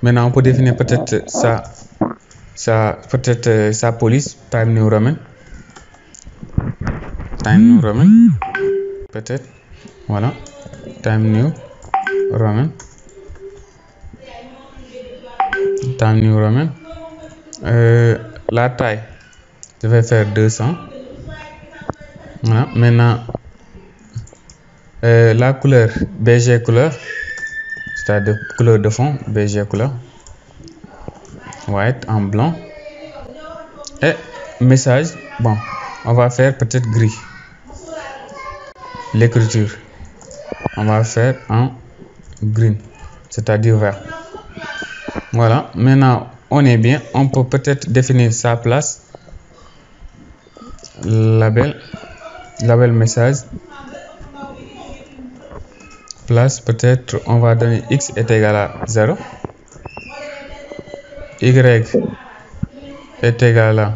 Maintenant, on peut définir peut-être sa police, time new roman. Peut-être. Voilà. Time new roman. La taille, je vais faire 200. Voilà. Maintenant, la couleur, BG couleur, c'est-à-dire couleur de fond, BG couleur, white en blanc. Et message, bon, on va faire peut-être gris. L'écriture, on va faire en green, c'est-à-dire vert. Voilà, maintenant on est bien. On peut peut-être définir sa place. Label message place, peut-être on va donner x est égal à 0, y est égal à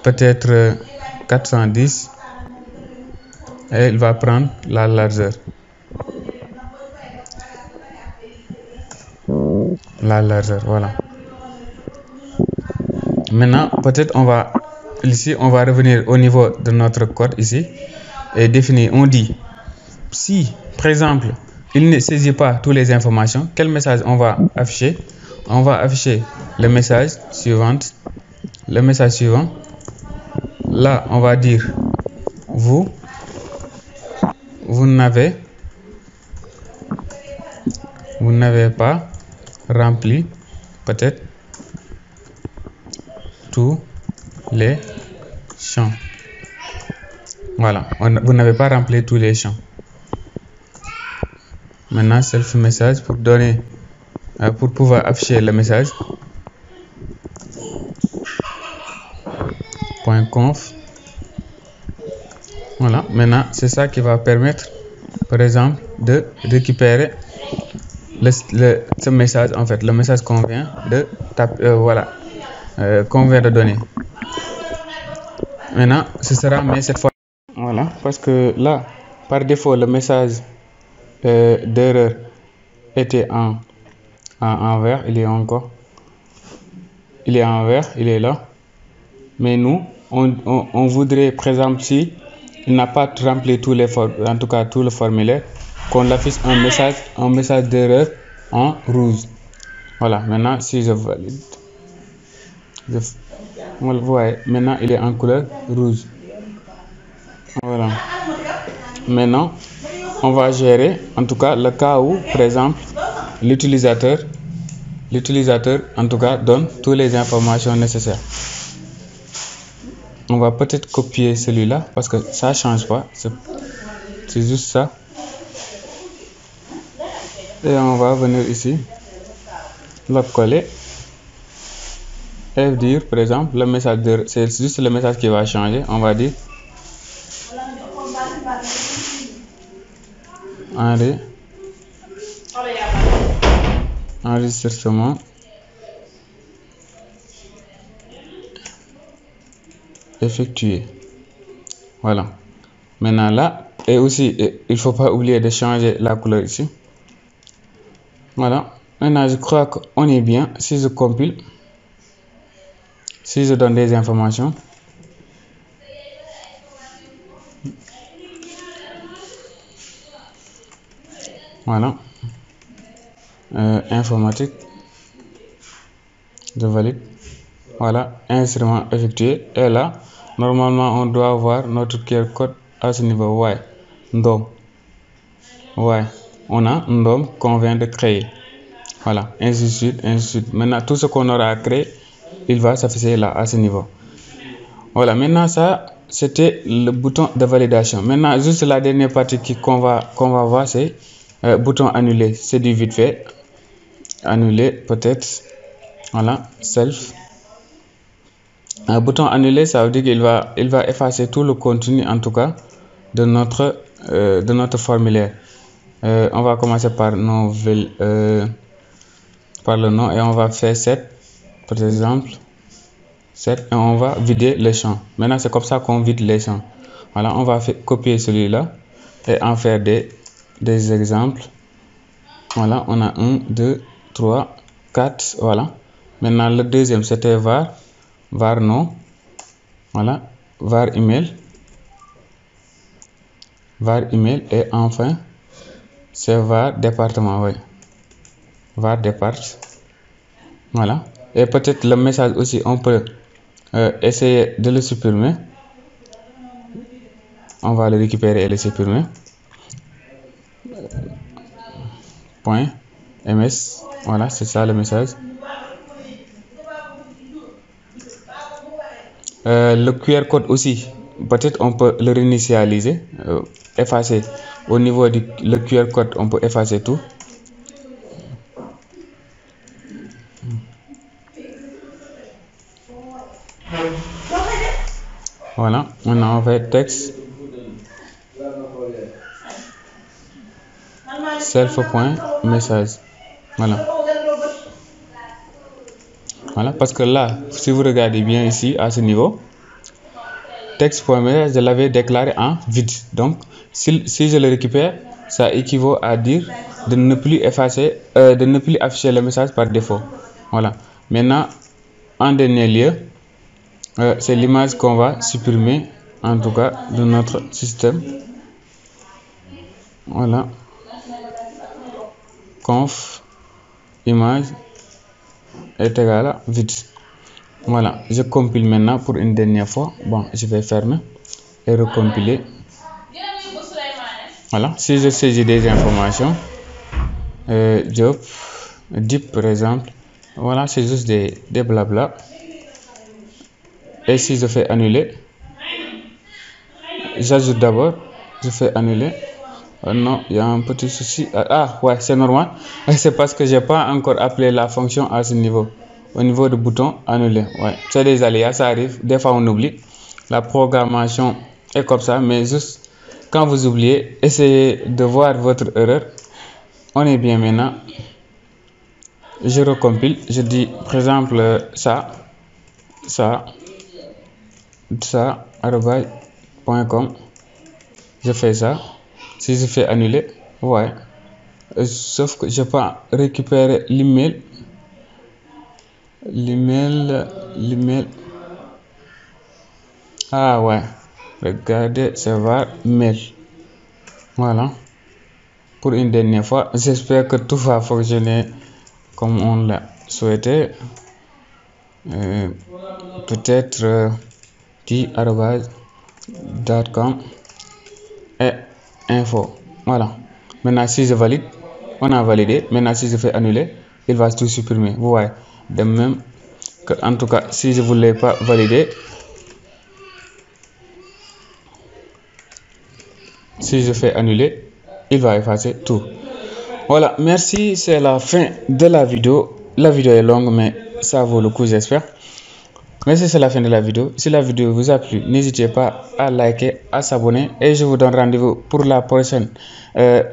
peut-être 410 et il va prendre la largeur. Voilà. Maintenant, peut-être on va revenir au niveau de notre code ici et définir. On dit si par exemple il ne saisit pas toutes les informations, quel message on va afficher? On va afficher le message suivant. Là, on va dire vous n'avez pas rempli peut-être tous les champs. Voilà, vous n'avez pas rempli tous les champs. maintenant self message pour donner, pour pouvoir afficher le message. .conf. Voilà, maintenant c'est ça qui va permettre, par exemple, de récupérer ce message, en fait, le message qu'on vient de taper, voilà, qu'on vient de donner. Maintenant, ce sera, mais cette fois, voilà, parce que là, par défaut, le message d'erreur était en vert, il est encore, il est en vert, il est là. Mais nous, on voudrait, par exemple, si il n'a pas rempli tous les en tout cas tout le formulaire, qu'on l'affiche un message d'erreur en rouge. Voilà, maintenant si je valide, vous voyez, maintenant il est en couleur rouge. Voilà. Maintenant, on va gérer, en tout cas, le cas où, par exemple, l'utilisateur, en tout cas, donne toutes les informations nécessaires. On va peut-être copier celui-là parce que ça change pas, c'est juste ça. Et on va venir ici, le coller et dire, par exemple, le message de, c'est juste le message qui va changer. On va dire enregistrement effectué. Voilà. Maintenant là, et aussi il faut pas oublier de changer la couleur ici. Voilà. Maintenant je crois qu'on est bien. Si je compile, si je donne des informations, voilà, informatique, je valide. Voilà, instrument effectué. Et là, normalement, on doit avoir notre QR code à ce niveau. Ouais, ndom. Ouais, on a ndom qu'on vient de créer. Voilà, ainsi de suite, ainsi de suite. Maintenant, tout ce qu'on aura créé, il va s'afficher là, à ce niveau. Voilà, maintenant, ça, c'était le bouton de validation. Maintenant, juste la dernière partie qu'on va voir, c'est bouton annuler. C'est du vite fait. Annuler, peut-être. Voilà, self. Un bouton annuler, ça veut dire qu'il va effacer tout le contenu, en tout cas, de notre formulaire. On va commencer par par le nom et on va faire 7, par exemple, 7, et on va vider les champs. Maintenant, c'est comme ça qu'on vide les champs. Voilà, on va copier celui-là et en faire des exemples. Voilà, on a 1, 2, 3, 4, voilà. Maintenant, le deuxième, c'était var nom, voilà, var email, et enfin, c'est var département, oui, var départ, voilà. Et peut-être le message aussi, on peut essayer de le supprimer. On va le récupérer et le supprimer. .ms, voilà, c'est ça le message. Le QR code aussi, peut-être on peut le réinitialiser, effacer au niveau du le QR code, on peut effacer tout. Voilà, maintenant on fait texte self.message. Voilà. Voilà, parce que là, si vous regardez bien ici, à ce niveau, texte.message, je l'avais déclaré en vide. Donc, si je le récupère, ça équivaut à dire de ne plus effacer, de ne plus afficher le message par défaut. Voilà. Maintenant, en dernier lieu, c'est l'image qu'on va supprimer, en tout cas, de notre système. Voilà. Conf image est égal à vide. Voilà, je compile maintenant pour une dernière fois. Bon, je vais fermer et recompiler. Voilà, si je saisis des informations, job, deep par exemple, voilà, c'est juste des blabla. Et si je fais annuler, j'ajoute d'abord, je fais annuler. Non, il y a un petit souci. Ah, ouais, c'est normal. C'est parce que j'ai pas encore appelé la fonction à ce niveau. Au niveau du bouton annuler. Ouais, c'est des aléas, ça arrive. Des fois, on oublie. La programmation est comme ça, mais juste quand vous oubliez, essayez de voir votre erreur. On est bien maintenant. Je recompile. Je dis, par exemple, ça, arobase.com. Je fais ça. Si je fais annuler, ouais. Sauf que je peux pas récupérer l'email. L'email. Ah ouais. Regardez, ça va mail. Voilà. Pour une dernière fois, j'espère que tout va fonctionner comme on l'a souhaité. Peut-être arobase.com et info. Voilà. Maintenant, si je valide, on a validé. Maintenant, si je fais annuler, il va tout supprimer. Vous voyez. De même que, en tout cas, si je ne voulais pas valider, si je fais annuler, il va effacer tout. Voilà, merci, c'est la fin de la vidéo. La vidéo est longue, mais ça vaut le coup, j'espère. Merci, c'est la fin de la vidéo. Si la vidéo vous a plu, n'hésitez pas à liker, à s'abonner. Et je vous donne rendez-vous pour la prochaine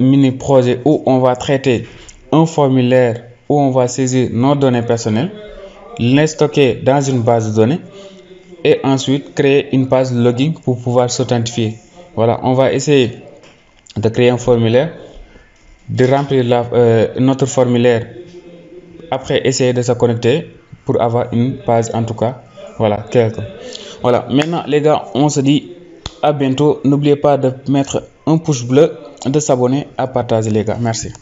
mini-projet où on va traiter un formulaire où on va saisir nos données personnelles, les stocker dans une base de données et ensuite créer une page de login pour pouvoir s'authentifier. Voilà, on va essayer de créer un formulaire, de remplir notre formulaire, après essayer de se connecter pour avoir une page en tout cas. Voilà, voilà, maintenant les gars, on se dit à bientôt. N'oubliez pas de mettre un pouce bleu, de s'abonner, à partager les gars. Merci.